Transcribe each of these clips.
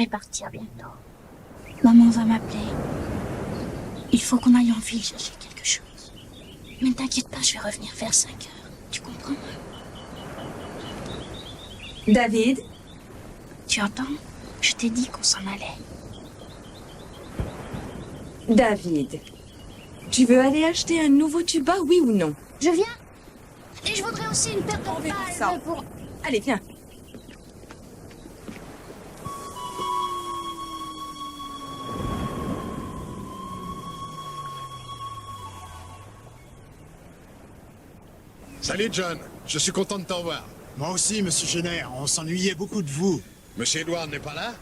vais partir bientôt. Maman va m'appeler. Il faut qu'on aille en ville chercher quelque chose. Mais ne t'inquiète pas, je vais revenir vers 5 heures. Tu comprends? David? Tu entends? Je t'ai dit qu'on s'en allait. David, tu veux aller acheter un nouveau tuba, oui ou non? Je viens. Et je voudrais aussi une paire de palmes pour... Allez, viens. Salut John, je suis content de t'en voir. Moi aussi, monsieur Jenner, on s'ennuyait beaucoup de vous. Monsieur Edward n'est pas là?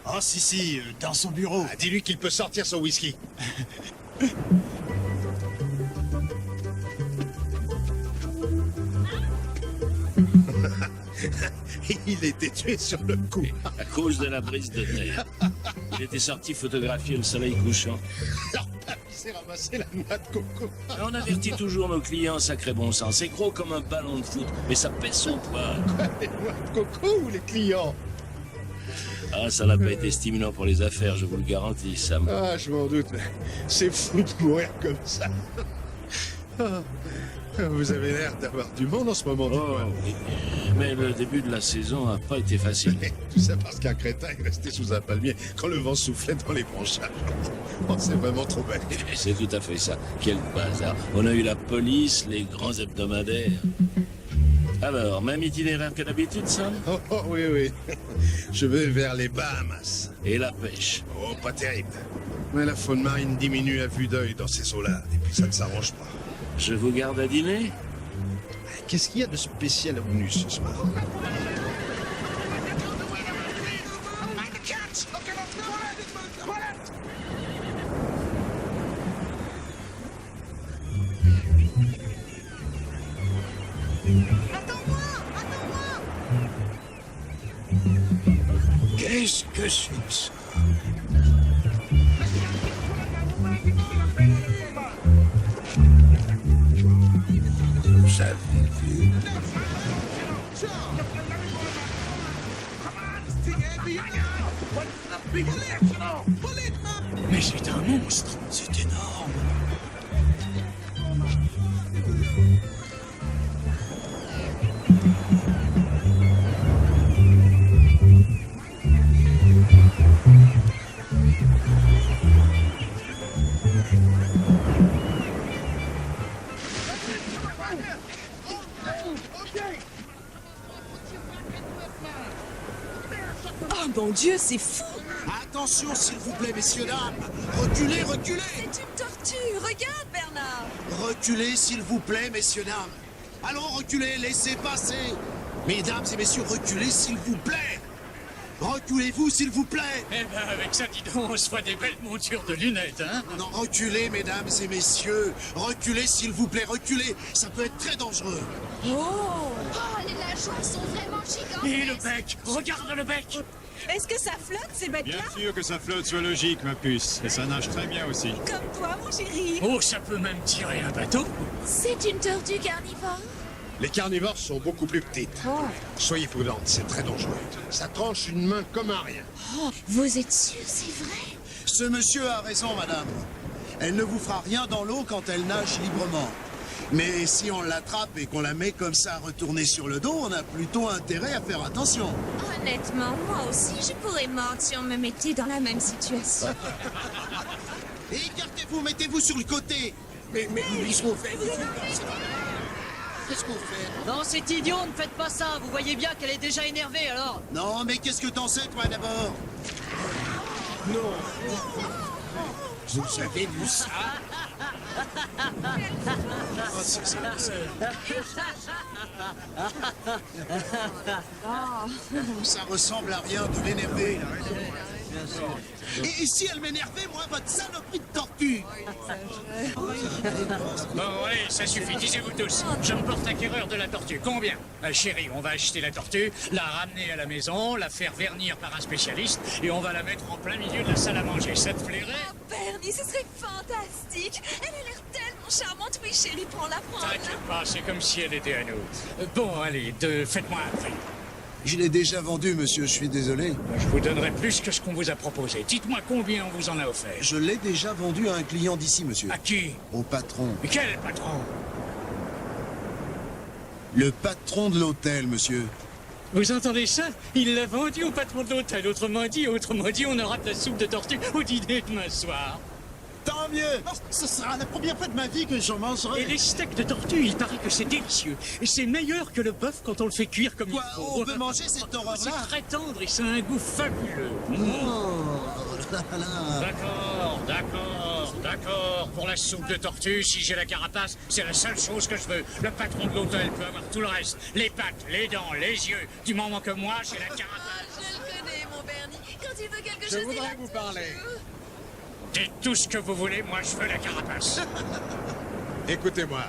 Oh si, dans son bureau. Ah, dis-lui qu'il peut sortir son whisky. Il était tué sur le coup. À cause de la brise de terre. Il était sorti photographier le soleil couchant. Alors, il s'est ramassé la noix de coco. On avertit toujours nos clients, sacré bon sens. C'est gros comme un ballon de foot, mais ça pèse son poids. Les noix de coco ou les clients? Ah, ça n'a pas été stimulant pour les affaires, je vous le garantis, Sam. Ah, je m'en doute, mais c'est fou de mourir comme ça. Ah, vous avez l'air d'avoir du monde en ce moment. Oh, oui. Mais le début de la saison n'a pas été facile. Tout ça parce qu'un crétin est resté sous un palmier quand le vent soufflait dans les branchages. Oh, c'est vraiment trop bête. C'est tout à fait ça. Quel bazar. On a eu la police, les grands hebdomadaires. Alors, même itinéraire que d'habitude, Sam? Oh, oh, oui, oui. Je vais vers les Bahamas. Et la pêche? Oh, pas terrible. Mais la faune marine diminue à vue d'œil dans ces eaux-là, et puis ça ne s'arrange pas. Je vous garde à dîner? Qu'est-ce qu'il y a de spécial au menu ce soir? Qu'est-ce que c'est que ça? Vous avez vu? Mais c'est un monstre! C'est énorme! Oh mon Dieu, c'est fou! Attention, s'il vous plaît, messieurs, dames! Reculez, reculez! C'est une tortue! Regarde, Bernard! Reculez, s'il vous plaît, messieurs, dames! Allons, reculez, laissez passer! Mesdames et messieurs, reculez, s'il vous plaît! Reculez-vous, s'il vous plaît! Eh ben, avec ça, dis donc, on se voit des belles montures de lunettes, hein? Non, reculez, mesdames et messieurs! Reculez, s'il vous plaît, reculez! Ça peut être très dangereux! Oh! Oh, les nageoires sont vraiment gigantesques. Et le bec! Regarde le bec! Est-ce que ça flotte, ces bêtes-là? Bien sûr que ça flotte soit logique, ma puce. Et ça nage très bien aussi. Comme toi, mon chéri! Oh, ça peut même tirer un bateau! C'est une tortue carnivore. Les carnivores sont beaucoup plus petites. Soyez prudentes, c'est très dangereux. Ça tranche une main comme un rien. Oh, vous êtes sûr, c'est vrai? Ce monsieur a raison, madame. Elle ne vous fera rien dans l'eau quand elle nage librement. Mais si on l'attrape et qu'on la met comme ça retournée sur le dos, on a plutôt intérêt à faire attention. Honnêtement, moi aussi, je pourrais mordre si on me mettait dans la même situation. Et écartez-vous, mettez-vous sur le côté. Mais qu'est-ce qu'on fait? Qu'est-ce qu'on fait? Non, c'est idiot, ne faites pas ça. Vous voyez bien qu'elle est déjà énervée, alors. Non, mais qu'est-ce que t'en sais, toi, d'abord? Vous avez vu ça? Oh, ça ressemble à rien de l'énerver. Et si elle m'énervait, moi, votre saloperie de tortue? Bon, allez, ça suffit, disez-vous tous. Je me porte acquéreur de la tortue. Combien? Chérie, on va acheter la tortue, la ramener à la maison, la faire vernir par un spécialiste, et on va la mettre en plein milieu de la salle à manger. Ça te plairait? Oh, Bernie, ce serait fantastique! Elle a l'air tellement charmante, oui, chérie, prends-la, prends-la! T'inquiète pas, c'est comme si elle était à nous. Bon, allez, faites-moi un prix. Je l'ai déjà vendu, monsieur, je suis désolé. Je vous donnerai plus que ce qu'on vous a proposé. Dites-moi combien on vous en a offert. Je l'ai déjà vendu à un client d'ici, monsieur. À qui? Au patron. Mais quel patron? Le patron de l'hôtel, monsieur. Vous entendez ça? Il l'a vendu au patron de l'hôtel. Autrement dit, on aura de la soupe de tortue au dîner demain soir. Tant mieux. Ce sera la première fois de ma vie que j'en mangerai. Et les steaks de tortue, il paraît que c'est délicieux. Et c'est meilleur que le bœuf quand on le fait cuire comme Quoi, il faut. on peut manger cette C'est horreur-là? très tendre et ça a un goût fabuleux. Oh là là. D'accord. Pour la soupe de tortue, si j'ai la carapace, c'est la seule chose que je veux. Le patron de l'hôtel peut avoir tout le reste. Les pattes, les dents, les yeux. Du moment que moi, j'ai la carapace. Je le connais, mon Bernie. Quand il veut quelque Je chose, voudrais vous parler. Dites tout ce que vous voulez, moi je veux la carapace. Écoutez-moi,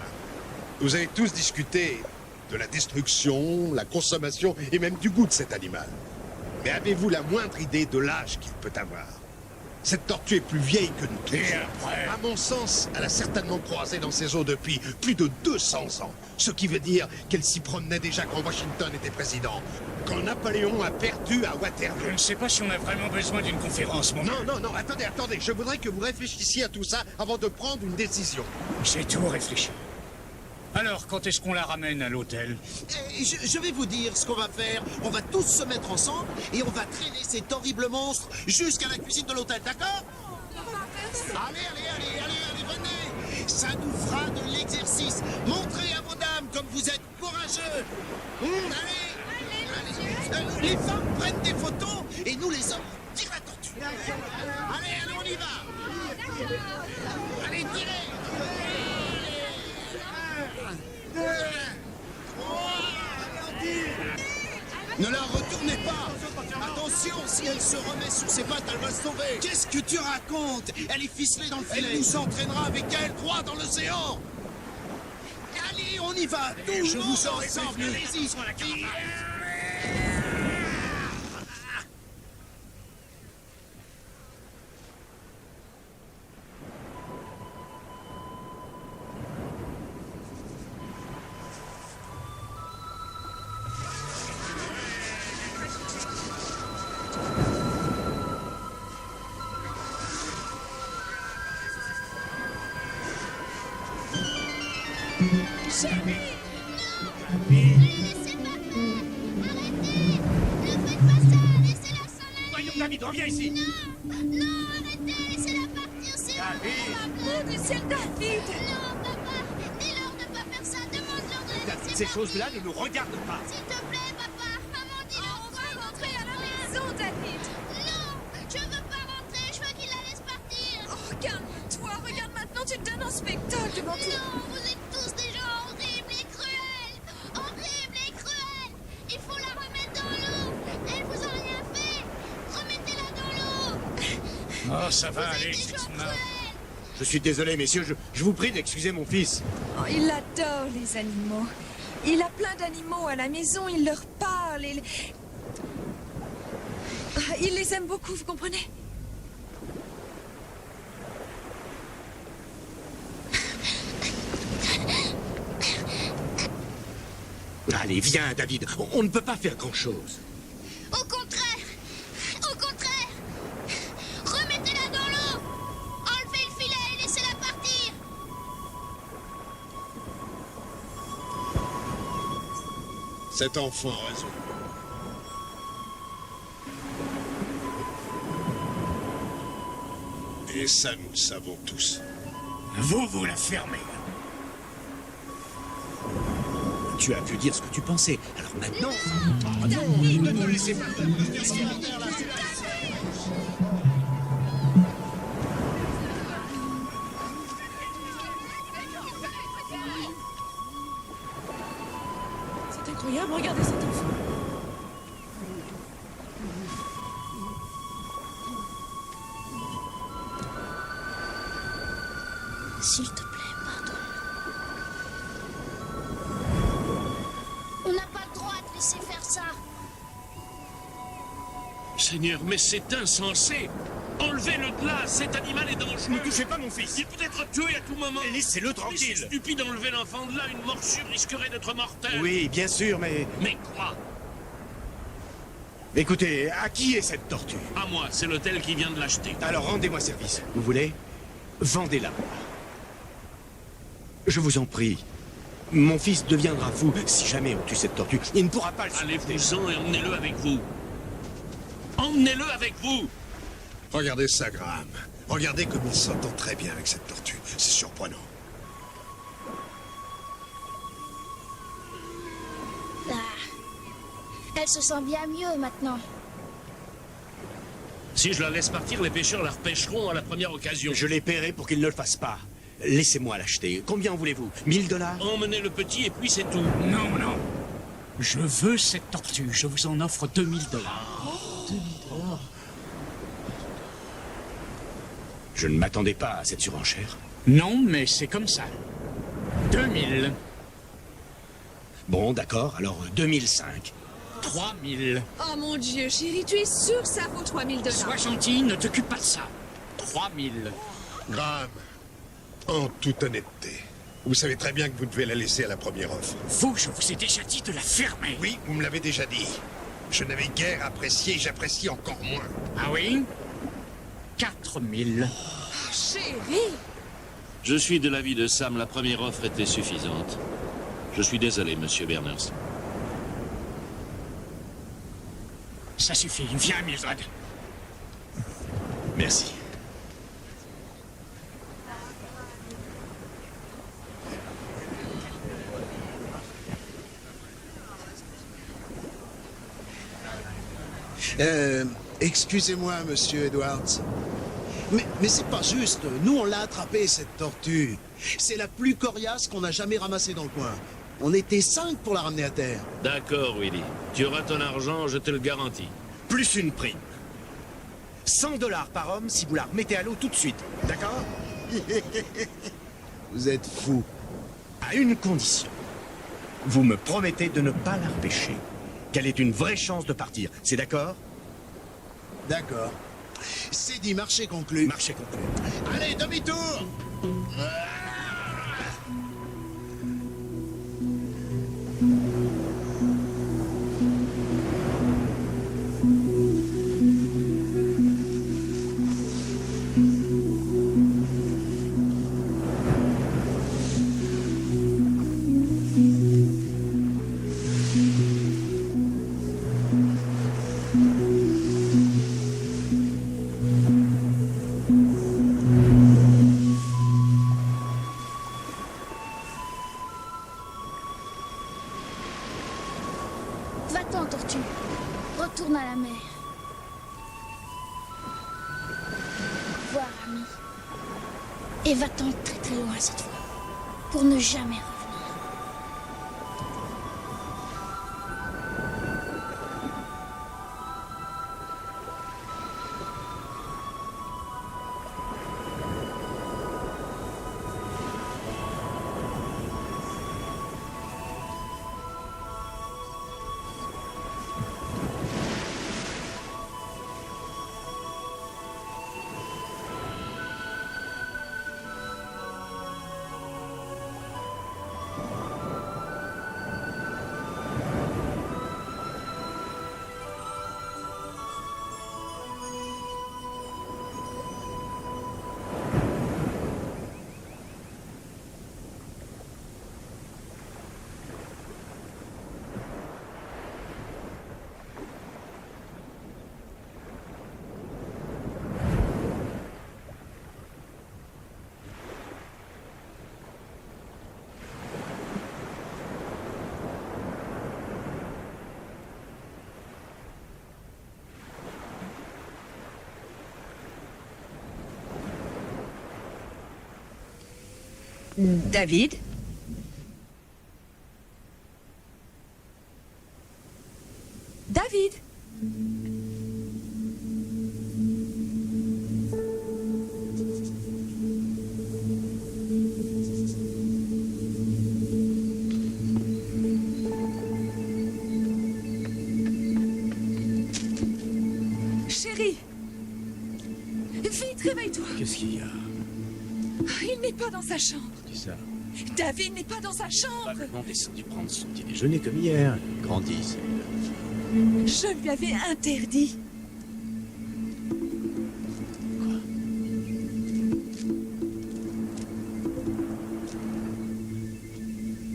vous avez tous discuté de la destruction, la consommation et même du goût de cet animal. Mais avez-vous la moindre idée de l'âge qu'il peut avoir? Cette tortue est plus vieille que nous tous. Et après? À mon sens, elle a certainement croisé dans ces eaux depuis plus de 200 ans. Ce qui veut dire qu'elle s'y promenait déjà quand Washington était président. Quand Napoléon a perdu à Je Waterloo. ne sais pas si on a vraiment besoin d'une conférence, mon Non, attendez. Je voudrais que vous réfléchissiez à tout ça avant de prendre une décision. J'ai tout réfléchi. Alors, quand est-ce qu'on la ramène à l'hôtel? Je vais vous dire ce qu'on va faire. On va tous se mettre ensemble et on va traîner cet horrible monstre jusqu'à la cuisine de l'hôtel, d'accord? Allez, venez. Ça nous fera de l'exercice. Montrez à vos dames comme vous êtes courageux. Allez. Les femmes prennent des photos et nous les hommes, on tire la tortue. Allez, on y va. Allez, tirez. Ne la retournez pas. Attention, si elle se remet sur ses pattes, elle va se sauver. Qu'est-ce que tu racontes? Elle est ficelée dans le filet. Elle nous entraînera avec elle droit dans l'océan. Allez, on y va. Tout le monde ensemble. Allez-y. Voyons, David, reviens ici. Non, arrêtez, laissez-la partir, c'est Mon Dieu, ciel, David. Non, papa, dis-leur de pas faire ça, demande-leur de la laisser Ces partir. choses-là ne nous regardent pas. S'il te plaît, papa, maman, dis-leur. On va rentrer à la maison, David. Non, je veux pas rentrer, je veux qu'il la laisse partir. Oh, calme-toi. Regarde maintenant, tu te donnes un spectacle devant tout. Non, vous êtes tous des gens horribles et cruels. Horribles et cruels. Il faut la remettre dans l'eau. Elle vous a rien fait. Remettez-la dans l'eau. Oh, ça va Vous aller, êtes des gens Fitzma. cruels. Je suis désolé, messieurs, je vous prie d'excuser mon fils. Oh, il adore les animaux. Il a plein d'animaux à la maison, il leur parle. Il les aime beaucoup, vous comprenez? Allez, viens, David. On ne peut pas faire grand-chose. Au contraire. Remettez-la dans l'eau. Enlevez le filet et laissez-la partir. Cet enfant a raison. Et ça, nous le savons tous. Vous la fermez. Tu as pu dire ce que tu pensais. Alors maintenant... Ne te laissez pas faire. C'est incroyable, regardez cet enfant. S'il te plaît, pardonne. On n'a pas le droit de laisser faire ça. Seigneur, mais c'est insensé. Enlevez-le de là, cet animal est dangereux. Ne touchez pas mon fils. Il peut être tué à tout moment. Laissez-le Mais tranquille. c'est stupide d'enlever l'enfant de là, une morsure risquerait d'être mortelle. Oui, bien sûr, mais... Mais quoi? Écoutez, à qui est cette tortue? À moi, c'est l'hôtel qui vient de l'acheter. Alors rendez-moi service. Vous voulez? Vendez-la. Je vous en prie. Mon fils deviendra fou si jamais on tue cette tortue. Il ne pourra pas le supporter. Allez-vous-en et emmenez-le avec vous. Emmenez-le avec vous. Regardez ça, Graham. Regardez comme il s'entend très bien avec cette tortue. C'est surprenant. Ah, elle se sent bien mieux maintenant. Si je la laisse partir, les pêcheurs la repêcheront à la première occasion. Je les paierai pour qu'ils ne le fassent pas. Laissez-moi l'acheter. Combien voulez-vous? 1000 $? Emmenez le petit et puis c'est tout. Non, non. Je veux cette tortue. Je vous en offre 2000 $. Je ne m'attendais pas à cette surenchère. Non, mais c'est comme ça. 2000. Bon, d'accord, alors 2005. 3000. Oh mon Dieu, chérie, tu es sûr que ça vaut 3000 $? Sois gentil, ne t'occupe pas de ça. 3000. Graham, en toute honnêteté, vous savez très bien que vous devez la laisser à la première offre. Vous, je vous ai déjà dit de la fermer. Oui, vous me l'avez déjà dit. Je n'avais guère apprécié et j'apprécie encore moins. Ah oui? 4000. Oh, chérie! Je suis de l'avis de Sam, la première offre était suffisante. Je suis désolé, monsieur Berners. Ça suffit. Viens, Mildred. Merci. Excusez-moi, monsieur Edwards. Mais c'est pas juste. Nous, on l'a attrapée, cette tortue. C'est la plus coriace qu'on a jamais ramassée dans le coin. On était 5 pour la ramener à terre. D'accord, Willy. Tu auras ton argent, je te le garantis. Plus une prime. 100 $ par homme si vous la remettez à l'eau tout de suite. D'accord? Vous êtes fou. À une condition. Vous me promettez de ne pas la repêcher. Qu'elle ait une vraie chance de partir. C'est d'accord? D'accord. C'est dit, marché conclu. Marché conclu. Allez, demi-tour! Va-t'en, tortue. Retourne à la mer. Au revoir, ami. Et va-t'en très très loin cette fois. Pour ne jamais revenir. David? David? Chérie! Vite, réveille-toi! Qu'est-ce qu'il y a? Il n'est pas dans sa chambre. Qui ça? David n'est pas dans sa chambre. Probablement descendu prendre son petit déjeuner. Déjeuner comme hier. Grandissent. Je lui avais interdit.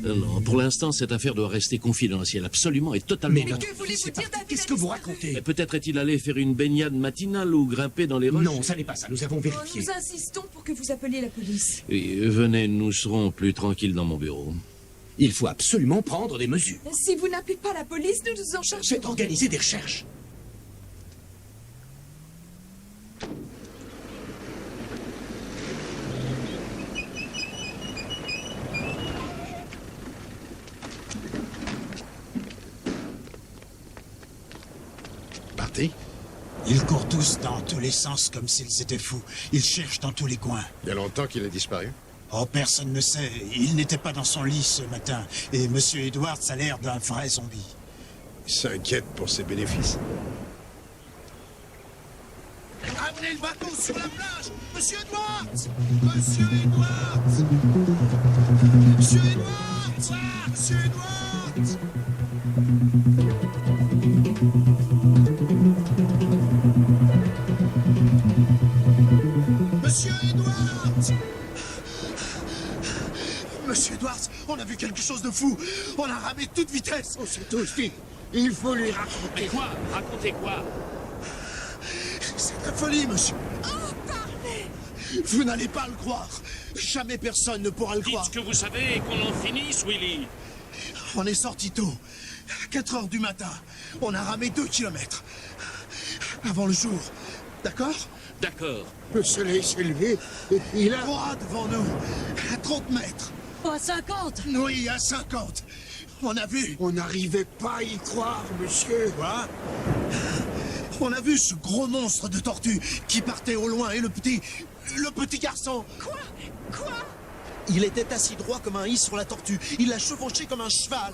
Non, pour l'instant, cette affaire doit rester confidentielle, absolument et totalement. Mais que voulez-vous dire, David? Qu'est-ce que vous racontez? Mais peut-être est-il allé faire une baignade matinale ou grimper dans les roches. Non, ça n'est pas ça. Nous avons vérifié. Nous insistons pour que vous appeliez la police. Oui, venez, nous serons plus tranquilles dans mon bureau. Il faut absolument prendre des mesures. Si vous n'appelez pas la police, nous nous en chargerons. C'est organiser des recherches. Parti? Ils courent tous dans tous les sens comme s'ils étaient fous. Ils cherchent dans tous les coins. Il y a longtemps qu'il a disparu. Oh, personne ne sait. Il n'était pas dans son lit ce matin. Et Monsieur Edwards a l'air d'un vrai zombie. Il s'inquiète pour ses bénéfices. Ramenez le bateau sur la plage! Monsieur Edwards! Monsieur Edwards! Monsieur Edwards! Monsieur Edwards! Monsieur Edwards! Monsieur Edwards, on a vu quelque chose de fou! On a ramé de toute vitesse! On se touche, vite. Il faut lui raconter. Mais quoi? Racontez quoi? C'est la folie, monsieur! Oh, parlez! Vous n'allez pas le croire! Jamais personne ne pourra le Dites croire! ce que vous savez et qu'on en finisse, Willy. On est sorti tôt. À 4 heures du matin. On a ramé 2 kilomètres. Avant le jour. D'accord? D'accord. Le soleil s'est levé et il a... Droit devant nous. À 30 mètres. Pas 50. Oui, à 50. On a vu. On n'arrivait pas à y croire, monsieur. Quoi? On a vu ce gros monstre de tortue qui partait au loin et le petit garçon. Quoi? Il était assis droit comme un i sur la tortue. Il l'a chevauché comme un cheval.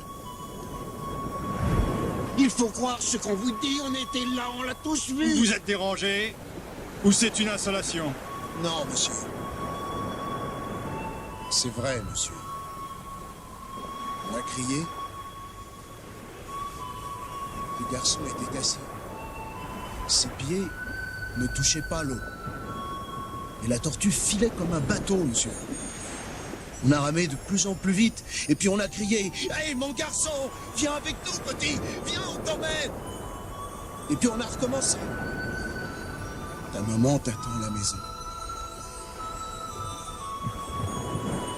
Il faut croire ce qu'on vous dit. On était là, on l'a tous vu. Vous êtes dérangé? Ou c'est une insolation? Non, monsieur. C'est vrai, monsieur. On a crié. Le garçon était assis. Ses pieds ne touchaient pas l'eau. Et la tortue filait comme un bateau, monsieur. On a ramé de plus en plus vite. Et puis on a crié « Hey, mon garçon, viens avec nous, petit. Viens, on t'emmène !» Et puis on a recommencé. Ta maman t'attend à la maison.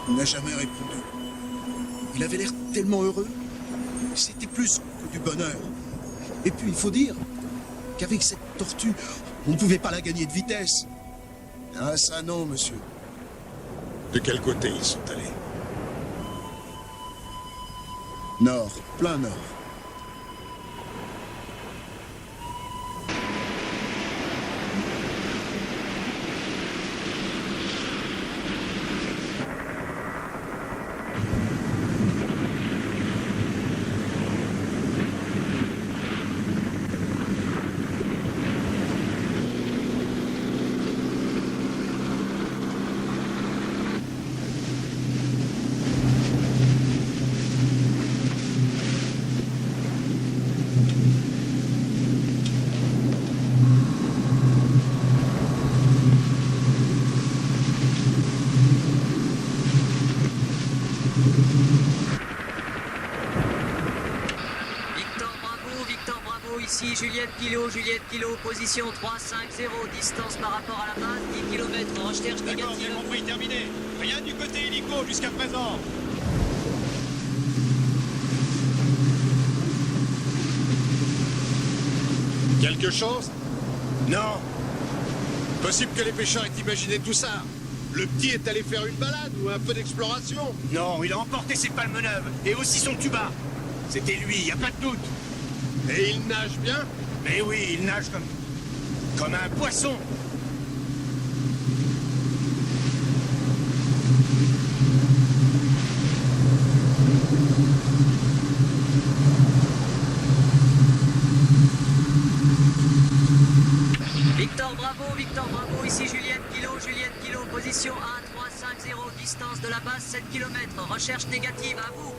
Il n'a jamais répondu. Il avait l'air tellement heureux. C'était plus que du bonheur. Et puis il faut dire qu'avec cette tortue, on ne pouvait pas la gagner de vitesse. Ah ça non, monsieur. De quel côté ils sont allés? Nord, plein nord. Victor Bravo, ici Juliette Kilo, position 350, distance par rapport à la base, 10 km, recherche D'accord, j'ai négative. compris, terminé. Rien du côté hélico jusqu'à présent. Quelque chose? Non, Possible que les pêcheurs aient imaginé tout ça. Le petit est allé faire une balade ou un peu d'exploration. Non, il a emporté ses palmes neuves et aussi son tuba. C'était lui, y a pas de doute. Et il nage bien? Mais oui, il nage comme un poisson. Victor Bravo, ici Juliette Kilo, position 1350, distance de la base 7 km. Recherche négative, à vous.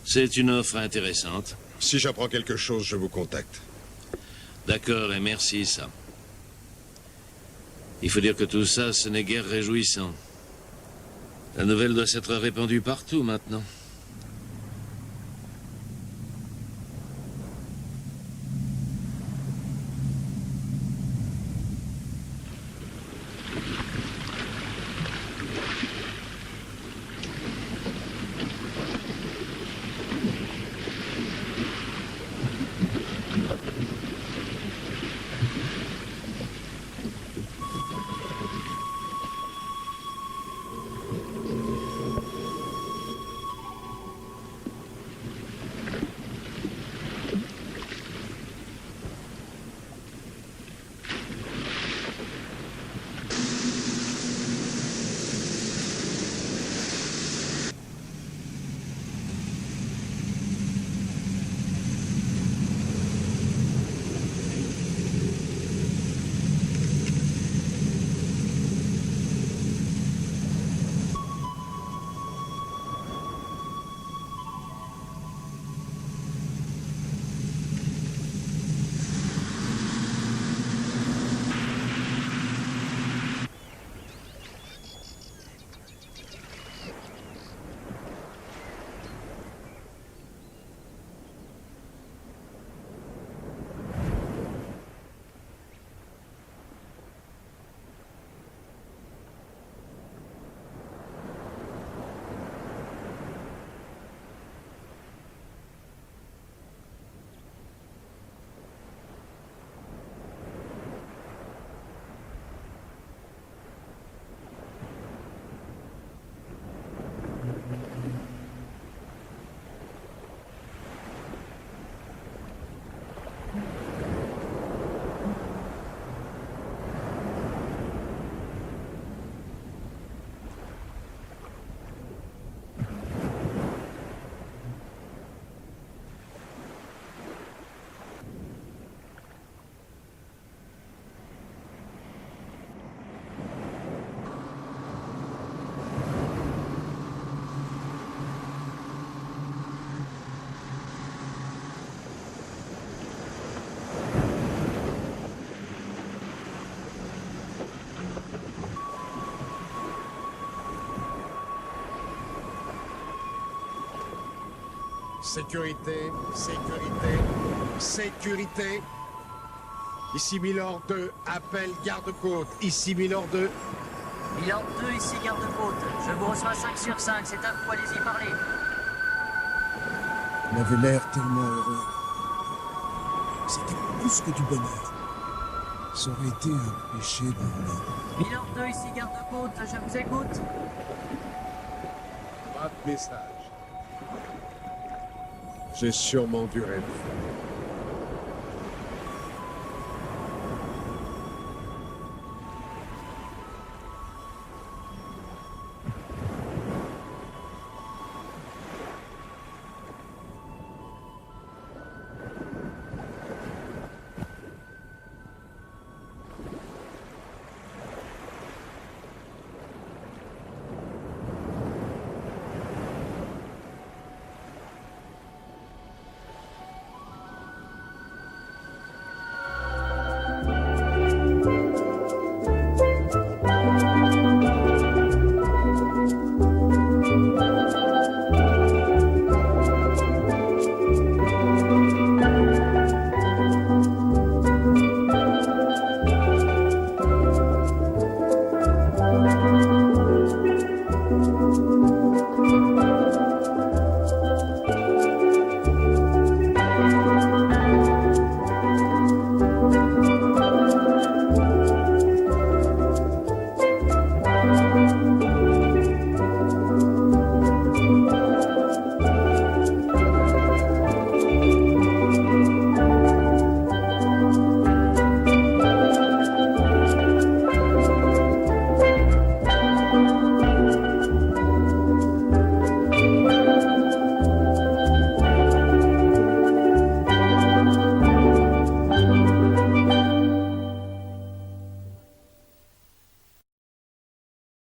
C'est une offre intéressante. Si j'apprends quelque chose, je vous contacte. D'accord, et merci, ça. Il faut dire que tout ça, ce n'est guère réjouissant. La nouvelle doit s'être répandue partout maintenant. Sécurité, sécurité, sécurité. Ici Milord 2, appel garde-côte. Ici Milord 2. Milord 2, ici garde-côte. Je vous reçois 5 sur 5, c'est à vous, allez-y, parlez. Il avait l'air tellement heureux. C'était plus que du bonheur. Ça aurait été un péché de l'homme. Milord 2, ici garde-côte, je vous écoute. Pas de message. J'ai sûrement dû rêver.